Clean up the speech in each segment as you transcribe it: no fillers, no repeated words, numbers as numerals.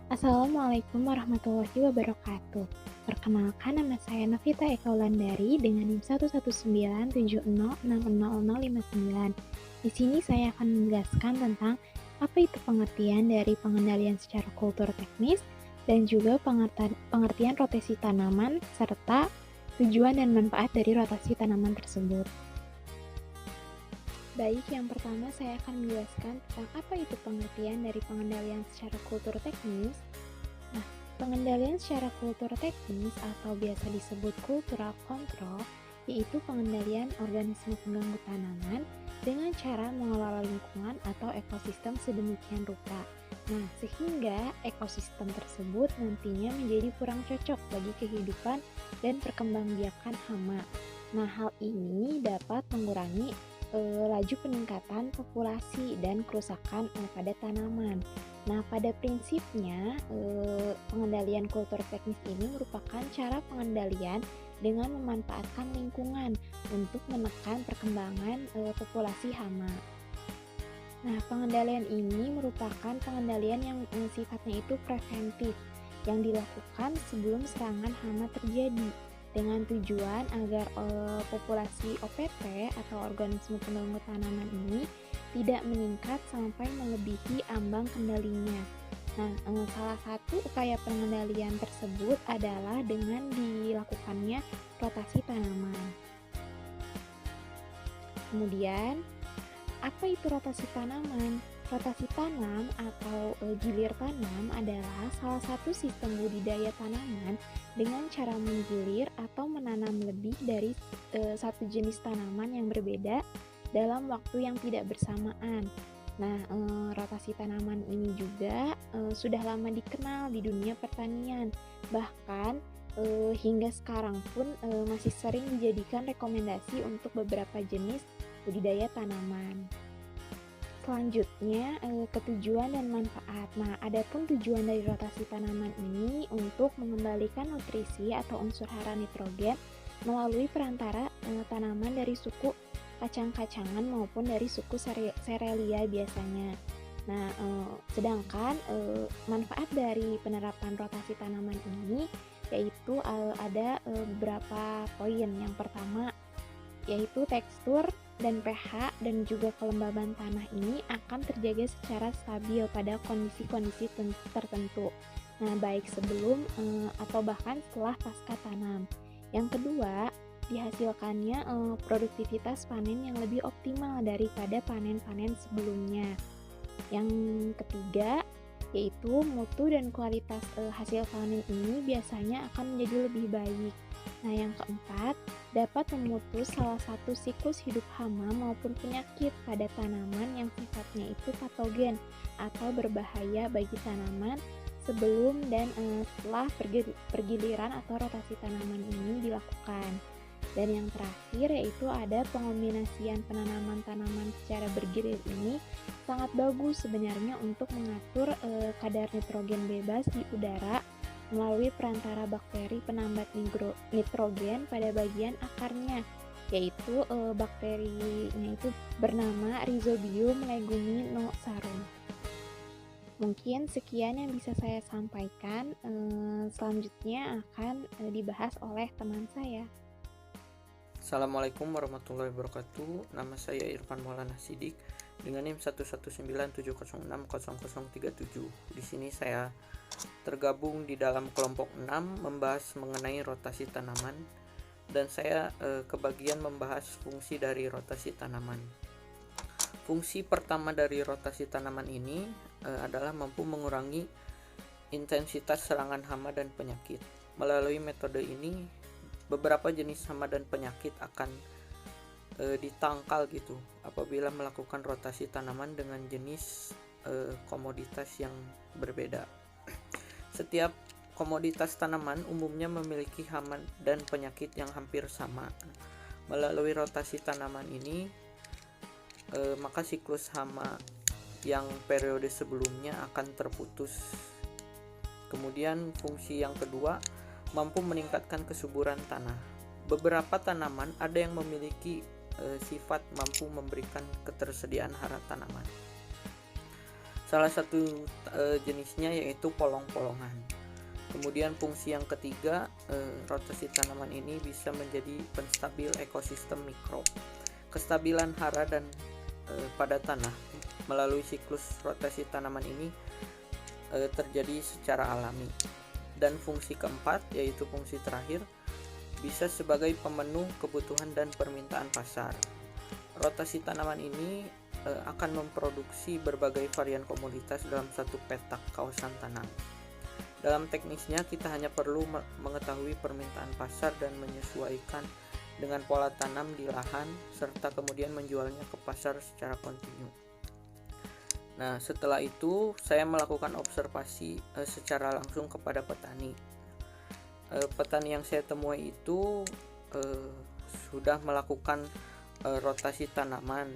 Assalamualaikum warahmatullahi wabarakatuh. Perkenalkan, nama saya Novita Eka Wulandari dengan NIM 11970606059. Di sini saya akan menjelaskan tentang apa itu pengertian dari pengendalian secara kultur teknis dan juga pengertian rotasi tanaman serta tujuan dan manfaat dari rotasi tanaman tersebut. Baik, yang pertama saya akan menjelaskan tentang apa itu pengertian dari pengendalian secara kultur teknis. Nah, pengendalian secara kultur teknis atau biasa disebut cultural control yaitu pengendalian organisme pengganggu tanaman dengan cara mengelola lingkungan atau ekosistem sedemikian rupa. Nah, sehingga ekosistem tersebut nantinya menjadi kurang cocok bagi kehidupan dan perkembangbiakan hama. Nah, hal ini dapat mengurangi laju peningkatan populasi dan kerusakan pada tanaman. Nah, pada prinsipnya pengendalian kultur teknis ini merupakan cara pengendalian dengan memanfaatkan lingkungan untuk menekan perkembangan populasi hama. Nah, pengendalian ini merupakan pengendalian yang sifatnya itu preventif yang dilakukan sebelum serangan hama terjadi dengan tujuan agar populasi OPT atau organisme pengganggu tanaman ini tidak meningkat sampai melebihi ambang kendalinya. Nah, salah satu upaya pengendalian tersebut adalah dengan dilakukannya rotasi tanaman. Kemudian, apa itu rotasi tanaman? Rotasi tanam atau gilir tanam adalah salah satu sistem budidaya tanaman dengan cara menggilir atau menanam lebih dari satu jenis tanaman yang berbeda dalam waktu yang tidak bersamaan. Nah, rotasi tanaman ini juga sudah lama dikenal di dunia pertanian. Bahkan hingga sekarang pun masih sering dijadikan rekomendasi untuk beberapa jenis budidaya tanaman. Selanjutnya, ketujuan dan manfaat. Nah, adapun tujuan dari rotasi tanaman ini untuk mengembalikan nutrisi atau unsur hara nitrogen melalui perantara tanaman dari suku kacang-kacangan maupun dari suku serelia biasanya. Nah, sedangkan manfaat dari penerapan rotasi tanaman ini yaitu ada beberapa poin. Yang pertama yaitu tekstur dan pH dan juga kelembaban tanah ini akan terjaga secara stabil pada kondisi-kondisi tertentu. Nah, baik sebelum atau bahkan setelah pasca tanam. Yang kedua, dihasilkannya produktivitas panen yang lebih optimal daripada panen-panen sebelumnya. Yang ketiga, yaitu mutu dan kualitas hasil panen ini biasanya akan menjadi lebih baik. Nah, yang keempat, dapat memutus salah satu siklus hidup hama maupun penyakit pada tanaman yang sifatnya itu patogen atau berbahaya bagi tanaman sebelum dan setelah pergiliran atau rotasi tanaman ini dilakukan. Dan yang terakhir yaitu ada pengombinasian penanaman tanaman secara bergilir ini sangat bagus sebenarnya untuk mengatur kadar nitrogen bebas di udara melalui perantara bakteri penambat nitrogen pada bagian akarnya, yaitu bakterinya itu bernama Rhizobium leguminosarum. Mungkin sekian yang bisa saya sampaikan, selanjutnya akan dibahas oleh teman saya. Assalamualaikum warahmatullahi wabarakatuh. Nama saya Irfan Maulana Sidik dengan NIM 11970600037. Di sini saya tergabung di dalam kelompok 6 membahas mengenai rotasi tanaman dan saya kebagian membahas fungsi dari rotasi tanaman. Fungsi pertama dari rotasi tanaman ini adalah mampu mengurangi intensitas serangan hama dan penyakit. Melalui metode ini beberapa jenis hama dan penyakit akan ditangkal gitu apabila melakukan rotasi tanaman dengan jenis komoditas yang berbeda. Setiap komoditas tanaman umumnya memiliki hama dan penyakit yang hampir sama. Melalui rotasi tanaman ini maka siklus hama yang periode sebelumnya akan terputus. Kemudian fungsi yang kedua, mampu meningkatkan kesuburan tanah. Beberapa tanaman ada yang memiliki sifat mampu memberikan ketersediaan hara tanaman. Salah satu jenisnya yaitu polong-polongan. Kemudian fungsi yang ketiga, rotasi tanaman ini bisa menjadi penstabil ekosistem mikro. Kestabilan hara dan pada tanah melalui siklus rotasi tanaman ini terjadi secara alami. Dan fungsi keempat, yaitu fungsi terakhir, bisa sebagai pemenuh kebutuhan dan permintaan pasar. Rotasi tanaman ini akan memproduksi berbagai varian komoditas dalam satu petak kawasan tanam. Dalam teknisnya, kita hanya perlu mengetahui permintaan pasar dan menyesuaikan dengan pola tanam di lahan, serta kemudian menjualnya ke pasar secara kontinu. Nah, setelah itu saya melakukan observasi secara langsung kepada petani. Petani yang saya temui itu sudah melakukan rotasi tanaman,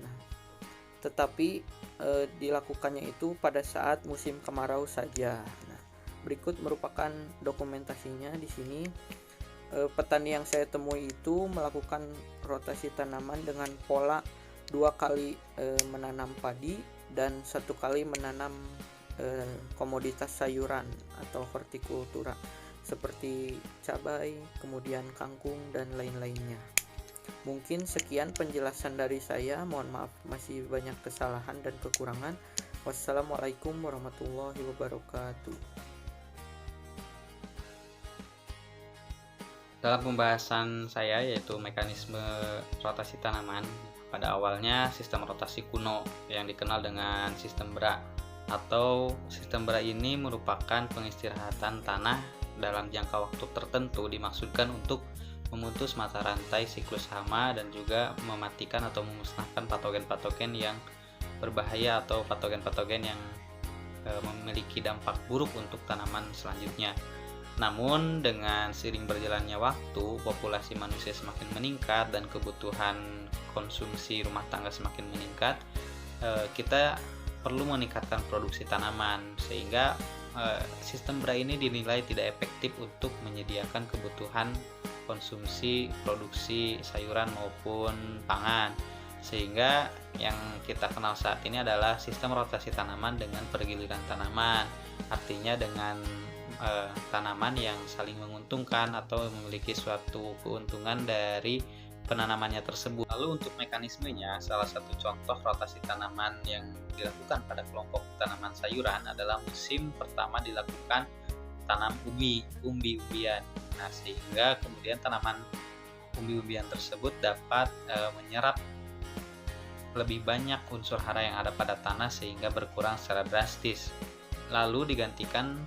tetapi dilakukannya itu pada saat musim kemarau saja. Nah, berikut merupakan dokumentasinya di sini. Petani yang saya temui itu melakukan rotasi tanaman dengan pola 2 kali menanam padi dan 1 kali menanam komoditas sayuran atau hortikultura seperti cabai, kemudian kangkung dan lain-lainnya. Mungkin sekian penjelasan dari saya. Mohon maaf masih banyak kesalahan dan kekurangan. Wassalamualaikum warahmatullahi wabarakatuh. Dalam pembahasan saya yaitu mekanisme rotasi tanaman, pada awalnya sistem rotasi kuno yang dikenal dengan sistem BRA, atau sistem BRA ini merupakan pengistirahatan tanah dalam jangka waktu tertentu, dimaksudkan untuk memutus mata rantai siklus hama dan juga mematikan atau memusnahkan patogen-patogen yang berbahaya atau patogen-patogen yang memiliki dampak buruk untuk tanaman selanjutnya. Namun dengan seiring berjalannya waktu, populasi manusia semakin meningkat dan kebutuhan konsumsi rumah tangga semakin meningkat, kita perlu meningkatkan produksi tanaman, sehingga sistem BRA ini dinilai tidak efektif untuk menyediakan kebutuhan konsumsi produksi sayuran maupun pangan, sehingga yang kita kenal saat ini adalah sistem rotasi tanaman dengan pergiliran tanaman, artinya dengan tanaman yang saling menguntungkan atau memiliki suatu keuntungan dari penanamannya tersebut. Lalu untuk mekanismenya, salah satu contoh rotasi tanaman yang dilakukan pada kelompok tanaman sayuran adalah musim pertama dilakukan tanam umbi-umbian. Nah, sehingga kemudian tanaman umbi-umbian tersebut dapat menyerap lebih banyak unsur hara yang ada pada tanah sehingga berkurang secara drastis. Lalu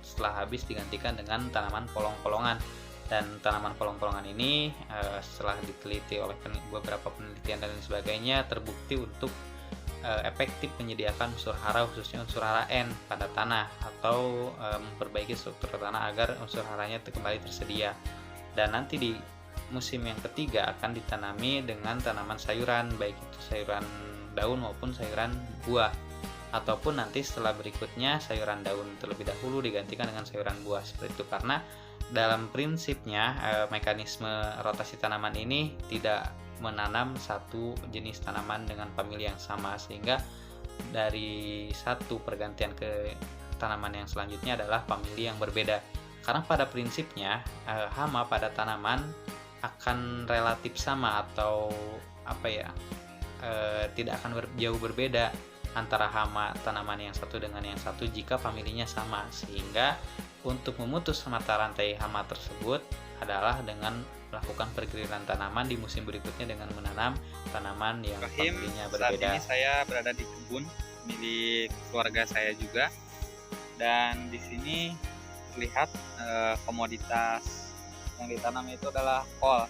setelah habis digantikan dengan tanaman polong-polongan. Dan tanaman polong-polongan ini setelah diteliti oleh beberapa penelitian dan sebagainya, terbukti untuk efektif menyediakan unsur hara, khususnya unsur hara N pada tanah, atau memperbaiki struktur tanah agar unsur haranya kembali tersedia. Dan nanti di musim yang ketiga akan ditanami dengan tanaman sayuran, baik itu sayuran daun maupun sayuran buah, ataupun nanti setelah berikutnya sayuran daun terlebih dahulu digantikan dengan sayuran buah, seperti itu. Karena dalam prinsipnya mekanisme rotasi tanaman ini tidak menanam satu jenis tanaman dengan famili yang sama, sehingga dari satu pergantian ke tanaman yang selanjutnya adalah famili yang berbeda. Karena pada prinsipnya hama pada tanaman akan relatif sama, atau tidak akan jauh berbeda antara hama tanaman yang satu dengan yang satu jika familinya sama, sehingga untuk memutus mata rantai hama tersebut adalah dengan melakukan pergiliran tanaman di musim berikutnya dengan menanam tanaman yang familinya berbeda. Saat ini saya berada di kebun milik keluarga saya juga, dan di sini terlihat komoditas yang ditanam itu adalah kol.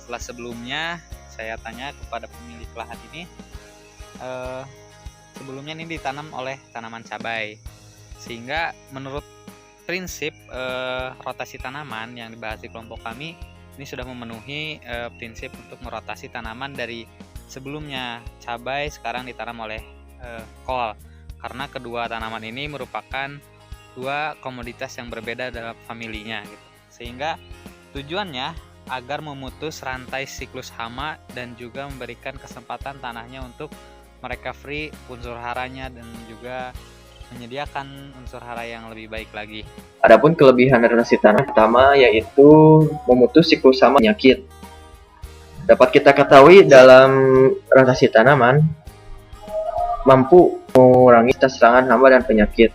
Setelah sebelumnya saya tanya kepada pemilik lahan ini, sebelumnya ini ditanam oleh tanaman cabai, sehingga menurut prinsip rotasi tanaman yang dibahas di kelompok kami ini sudah memenuhi prinsip untuk merotasi tanaman dari sebelumnya cabai, sekarang ditanam oleh kol, karena kedua tanaman ini merupakan dua komoditas yang berbeda dalam familinya gitu. Sehingga tujuannya agar memutus rantai siklus hama dan juga memberikan kesempatan tanahnya untuk merecovery unsur haranya dan juga menyediakan unsur hara yang lebih baik lagi. Adapun kelebihan rotasi tanam pertama yaitu memutus siklus hama penyakit. Dapat kita ketahui dalam rotasi tanaman mampu mengurangi serangan hama dan penyakit.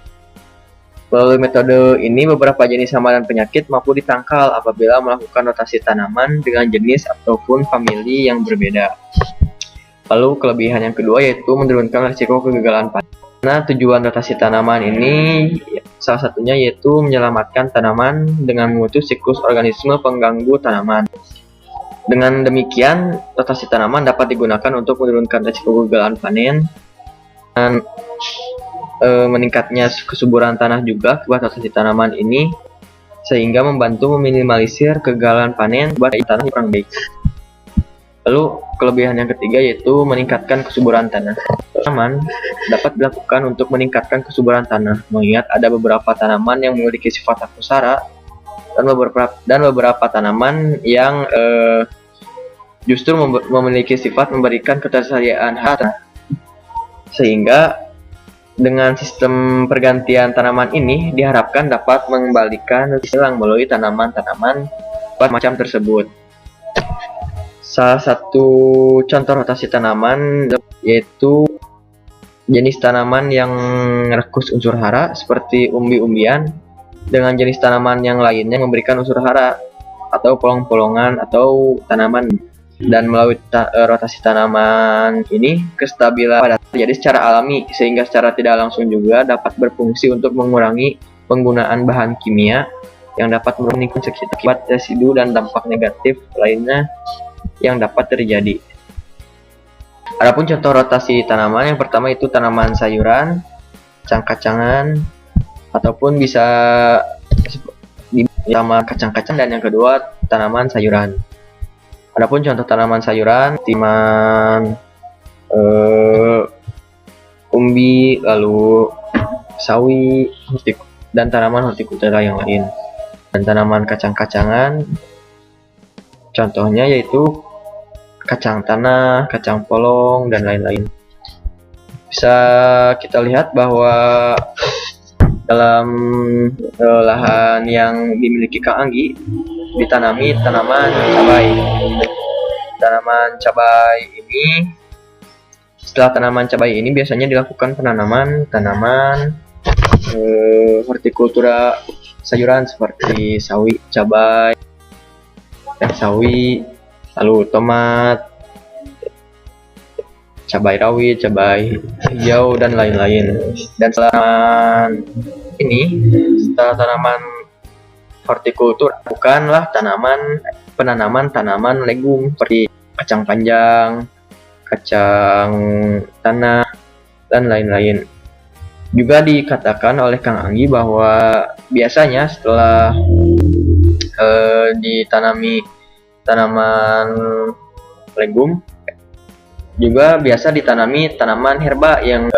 Melalui metode ini beberapa jenis hama dan penyakit mampu ditangkal apabila melakukan rotasi tanaman dengan jenis ataupun famili yang berbeda. Lalu kelebihan yang kedua yaitu menurunkan risiko kegagalan panen. Nah, tujuan rotasi tanaman ini salah satunya yaitu menyelamatkan tanaman dengan memutus siklus organisme pengganggu tanaman. Dengan demikian, rotasi tanaman dapat digunakan untuk menurunkan risiko kegagalan panen dan meningkatnya kesuburan tanah juga akibat rotasi tanaman ini, sehingga membantu meminimalisir kegagalan panen buat tanah yang kurang baik. Lalu kelebihan yang ketiga yaitu meningkatkan kesuburan tanah. Tanaman dapat dilakukan untuk meningkatkan kesuburan tanah, mengingat ada beberapa tanaman yang memiliki sifat akusara dan beberapa tanaman yang justru memiliki sifat memberikan ketersediaan hara. Sehingga dengan sistem pergantian tanaman ini diharapkan dapat mengembalikan silang melalui tanaman-tanaman macam tersebut. Salah satu contoh rotasi tanaman yaitu jenis tanaman yang rekus unsur hara seperti umbi-umbian dengan jenis tanaman yang lainnya memberikan unsur hara atau polong-polongan atau tanaman, dan melalui rotasi tanaman ini kestabilan terjadi secara alami sehingga secara tidak langsung juga dapat berfungsi untuk mengurangi penggunaan bahan kimia yang dapat menurunkan akibat residu dan dampak negatif lainnya yang dapat terjadi. Adapun contoh rotasi tanaman yang pertama itu tanaman sayuran, kacang-kacangan, ataupun bisa sama kacang-kacang, dan yang kedua tanaman sayuran. Adapun contoh tanaman sayuran, tanaman umbi, lalu sawi, dan tanaman hortikultura yang lain. Dan tanaman kacang-kacangan, contohnya yaitu kacang tanah, kacang polong, dan lain-lain. Bisa kita lihat bahwa dalam lahan yang dimiliki Kang Anggi ditanami tanaman cabai. Tanaman cabai ini, setelah tanaman cabai ini biasanya dilakukan penanaman tanaman hortikultura sayuran seperti sawi, cabai, dan sawi, lalu tomat, cabai rawit, cabai hijau, dan lain-lain. Dan setelah tanaman hortikultur bukanlah penanaman tanaman legum seperti kacang panjang, kacang tanah, dan lain-lain. Juga dikatakan oleh Kang Anggi bahwa biasanya setelah ditanami tanaman legum, juga biasa ditanami tanaman herba yang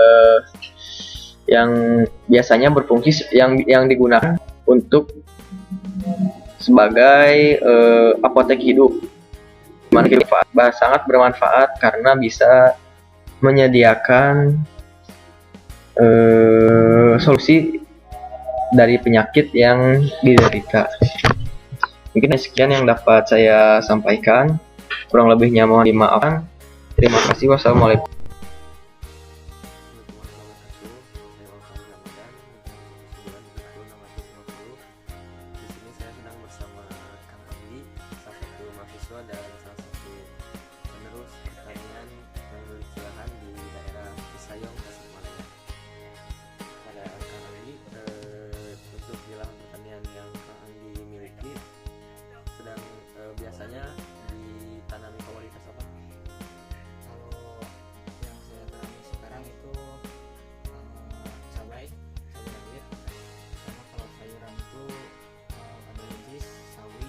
biasanya berfungsi yang digunakan untuk sebagai apotek hidup. Sangat bermanfaat karena bisa menyediakan solusi dari penyakit yang diderita. Mungkin sekian yang dapat saya sampaikan, kurang lebihnya mohon dimaafkan. Terima kasih. Wassalamualaikum. Biasanya ditanami komoditas apa? Kalau yang saya tanami sekarang itu cabai rawit, sama kalau sayuran itu ada ledis, sawi,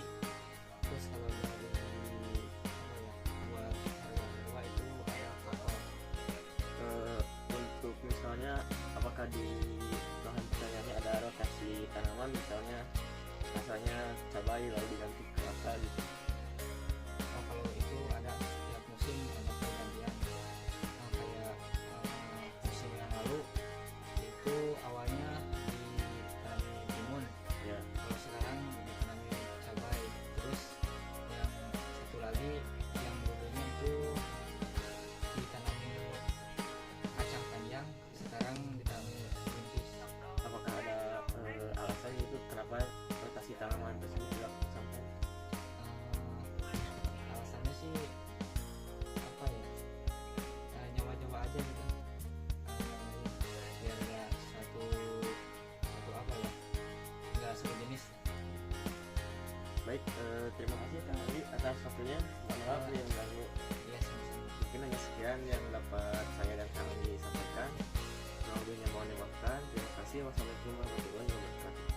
terus kalau dari buat sayuran kedua itu ada kapal. Untuk misalnya apakah di lahan pertaniannya ada rotasi tanaman, misalnya rasanya cabai lalu diganti ke apa gitu? Kalau itu ada setiap musim ada pergantian. Kayak musim yang lalu itu awal Baik, terima kasih Kak Ali atas waktunya. Maaf nih yang ganggu. Iya, sama-sama. Mungkin hanya sekian yang dapat saya dan Kak Ali sampaikan. Kurang lebihnya mohon dimaafkan. Terima kasih. Wassalamualaikum warahmatullahi wabarakatuh.